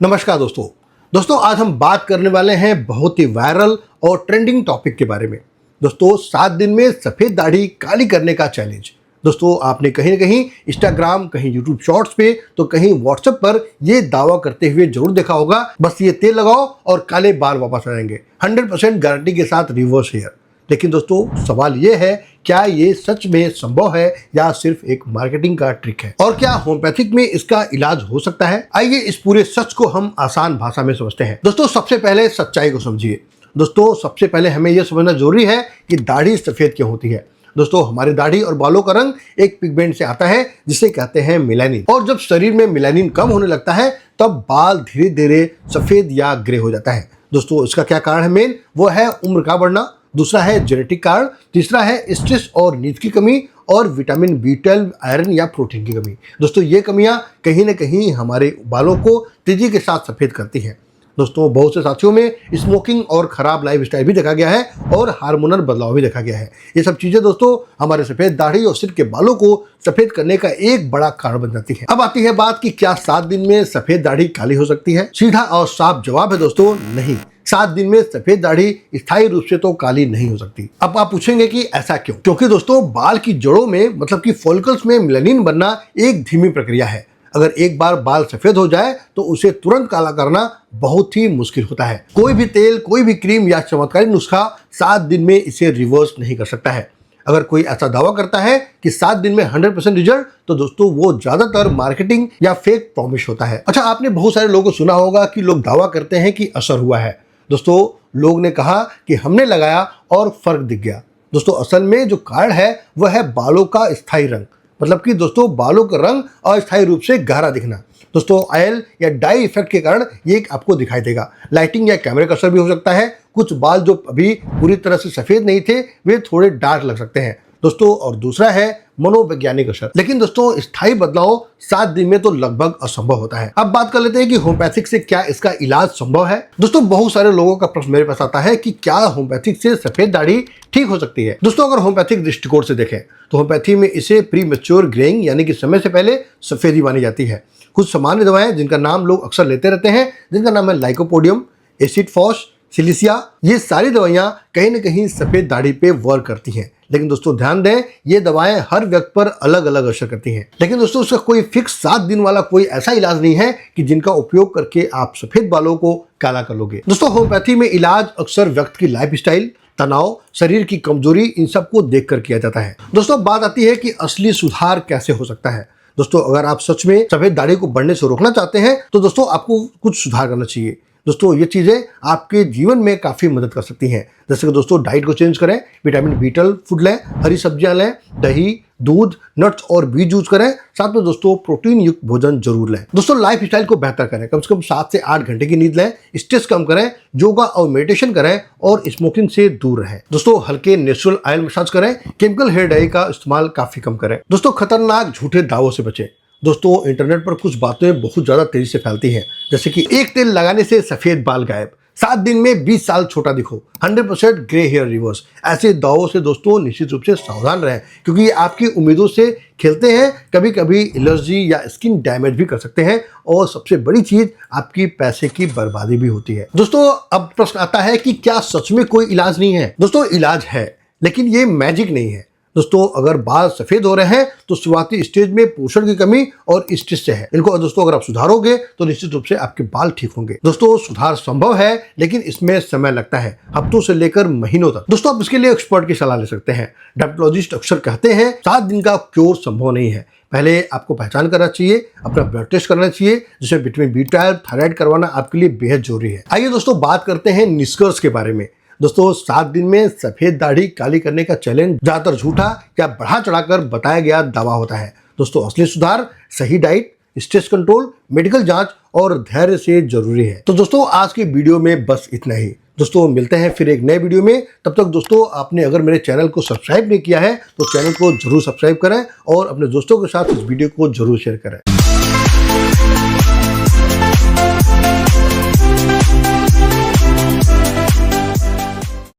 नमस्कार दोस्तों आज हम बात करने वाले हैं बहुत ही वायरल और ट्रेंडिंग टॉपिक के बारे में। दोस्तों 7 दिन में सफ़ेद दाढ़ी काली करने का चैलेंज। दोस्तों आपने कहीं ना कहीं इंस्टाग्राम, कहीं यूट्यूब शॉर्ट्स पे तो कहीं व्हाट्सएप पर ये दावा करते हुए जरूर देखा होगा, बस ये तेल लगाओ और काले बाल वापस आ जाएंगे, 100% गारंटी के साथ रिवर्स हेयर। लेकिन दोस्तों सवाल ये है, क्या ये सच में संभव है या सिर्फ एक मार्केटिंग का ट्रिक है? और क्या होम्योपैथिक में इसका इलाज हो सकता है? आइए इस पूरे सच को हम आसान भाषा में समझते हैं। दोस्तों सबसे पहले सच्चाई को समझिए। दोस्तों सबसे पहले हमें यह समझना जरूरी है कि दाढ़ी सफेद क्यों होती है। दोस्तों हमारी दाढ़ी और बालों का रंग एक पिगमेंट से आता है जिसे कहते हैं मेलानिन, और जब शरीर में मेलानिन कम होने लगता है तब बाल धीरे धीरे सफेद या ग्रे हो जाता है। दोस्तों इसका क्या कारण है? मेन वो है उम्र का बढ़ना, दूसरा है जेनेटिक कारण, तीसरा है स्ट्रेस और नींद की कमी, और विटामिन B12, आयरन या प्रोटीन की कमी। दोस्तों ये कमियां कहीं ना कहीं हमारे बालों को तेजी के साथ सफ़ेद करती हैं। दोस्तों बहुत से साथियों में स्मोकिंग और ख़राब लाइफस्टाइल भी देखा गया है और हार्मोनल बदलाव भी देखा गया है। ये सब चीज़ें दोस्तों हमारे सफ़ेद दाढ़ी और सिर के बालों को सफ़ेद करने का एक बड़ा कारण बन जाती है। अब आती है बात कि क्या 7 दिन में सफ़ेद दाढ़ी काली हो सकती है? सीधा और साफ जवाब है दोस्तों, नहीं। 7 दिन में सफ़ेद दाढ़ी स्थायी रूप से तो काली नहीं हो सकती। अब आप पूछेंगे कि ऐसा क्यों? क्योंकि दोस्तों बाल की जड़ों में मतलब कि फॉलिकल्स में मेलानिन बनना एक धीमी प्रक्रिया है। अगर एक बार बाल सफ़ेद हो जाए तो उसे तुरंत काला करना बहुत ही मुश्किल होता है। कोई भी तेल, कोई भी क्रीम या चमत्कारी नुस्खा 7 दिन में इसे रिवर्स नहीं कर सकता है। अगर कोई ऐसा दावा करता है कि 7 दिन में 100% रिजल्ट, तो दोस्तों वो ज्यादातर मार्केटिंग या फेक प्रॉमिस होता है। अच्छा, आपने बहुत सारे लोगों को सुना होगा कि लोग दावा करते हैं कि असर हुआ है। दोस्तों लोग ने कहा कि हमने लगाया और फर्क दिख गया। दोस्तों असल में जो कारण है वह है बालों का स्थायी रंग, मतलब कि दोस्तों बालों का रंग अस्थायी रूप से गहरा दिखना। दोस्तों ऑयल या डाई इफेक्ट के कारण ये आपको दिखाई देगा। लाइटिंग या कैमरे का असर भी हो सकता है। कुछ बाल जो अभी पूरी तरह से सफ़ेद नहीं थे वे थोड़े डार्क लग सकते हैं दोस्तों। और दूसरा है मनोवैज्ञानिक असर। लेकिन दोस्तों स्थायी बदलाव 7 दिन में तो लगभग असंभव होता है। अब बात कर लेते हैं कि होम्योपैथिक से क्या इसका इलाज संभव है। दोस्तों बहुत सारे लोगों का प्रश्न मेरे पास आता है कि क्या होम्योपैथिक से सफेद दाढ़ी ठीक हो सकती है। दोस्तों अगर होम्योपैथिक दृष्टिकोण से देखें तो होम्योपैथी में इसे प्री मैच्योर ग्रेइंग यानी कि समय से पहले सफेदी मानी जाती है। कुछ सामान्य दवाएं जिनका नाम लोग अक्सर लेते रहते हैं, जिनका नाम है लाइकोपोडियम, एसिड फॉस, सिलिसिया, ये सारी दवाइयां कहीं ना कहीं सफेद दाढ़ी पे वर्क करती हैं। लेकिन दोस्तों ध्यान दें, ये दवाएं हर व्यक्ति पर अलग अलग असर करती हैं। लेकिन दोस्तों उसका कोई फिक्स 7 दिन वाला कोई ऐसा इलाज नहीं है कि जिनका उपयोग करके आप सफेद बालों को काला कर लोगे। दोस्तों होम्योपैथी में इलाज अक्सर व्यक्ति की लाइफस्टाइल, तनाव, शरीर की कमजोरी, इन सबको देखकर किया जाता है। दोस्तों बात आती है कि असली सुधार कैसे हो सकता है। दोस्तों अगर आप सच में सफेद दाढ़ी को बढ़ने से रोकना चाहते हैं तो दोस्तों आपको कुछ सुधार करना चाहिए। दोस्तों ये चीज़ें आपके जीवन में काफ़ी मदद कर सकती हैं। जैसे कि दोस्तों डाइट को चेंज करें, विटामिन B12 फूड लें, हरी सब्जियां लें, दही, दूध, नट्स और बीज यूज करें, साथ में दोस्तों प्रोटीन युक्त भोजन जरूर लें। दोस्तों लाइफ स्टाइल को बेहतर करें, कम से कम 7 से 8 घंटे की नींद लें, स्ट्रेस कम करें, योगा और मेडिटेशन करें और स्मोकिंग से दूर रहें। दोस्तों हल्के नेचुरल ऑयल मसाज करें, केमिकल हेयर डाई का इस्तेमाल काफ़ी कम करें। दोस्तों खतरनाक झूठे दावों से बचें। दोस्तों इंटरनेट पर कुछ बातें बहुत ज़्यादा तेजी से फैलती हैं, जैसे कि एक तेल लगाने से सफ़ेद बाल गायब, 7 दिन में 20 साल छोटा दिखो, 100% ग्रे हेयर रिवर्स। ऐसे दावों से दोस्तों निश्चित रूप से सावधान रहें, क्योंकि ये आपकी उम्मीदों से खेलते हैं। कभी कभी एलर्जी या स्किन डैमेज भी कर सकते हैं, और सबसे बड़ी चीज़ आपकी पैसे की बर्बादी भी होती है। दोस्तों अब प्रश्न आता है कि क्या सच में कोई इलाज नहीं है? दोस्तों इलाज है, लेकिन ये मैजिक नहीं है। दोस्तों अगर बाल सफ़ेद हो रहे हैं तो शुरुआती स्टेज में पोषण की कमी और स्ट्रेस से है। इनको दोस्तों अगर आप सुधारोगे तो निश्चित रूप से आपके बाल ठीक होंगे। दोस्तों सुधार संभव है, लेकिन इसमें समय लगता है, हफ्तों से लेकर महीनों तक। दोस्तों आप इसके लिए एक्सपर्ट की सलाह ले सकते हैं। डर्मेटोलॉजिस्ट अक्सर कहते हैं 7 दिन का क्योर संभव नहीं है। पहले आपको पहचान करना चाहिए, अपना ब्लड टेस्ट करना चाहिए, जिसमें विटामिन B12, थायराइड करवाना आपके लिए बेहद जरूरी है। आइए दोस्तों बात करते हैं निष्कर्ष के बारे में। दोस्तों 7 दिन में सफ़ेद दाढ़ी काली करने का चैलेंज ज़्यादातर झूठा या बढ़ा चढ़ाकर बताया गया दावा होता है। दोस्तों असली सुधार सही डाइट, स्ट्रेस कंट्रोल, मेडिकल जांच और धैर्य से जरूरी है। तो दोस्तों आज की वीडियो में बस इतना ही। दोस्तों मिलते हैं फिर एक नए वीडियो में। तब तक दोस्तों आपने अगर मेरे चैनल को सब्सक्राइब नहीं किया है तो चैनल को जरूर सब्सक्राइब करें और अपने दोस्तों के साथ इस वीडियो को जरूर शेयर करें।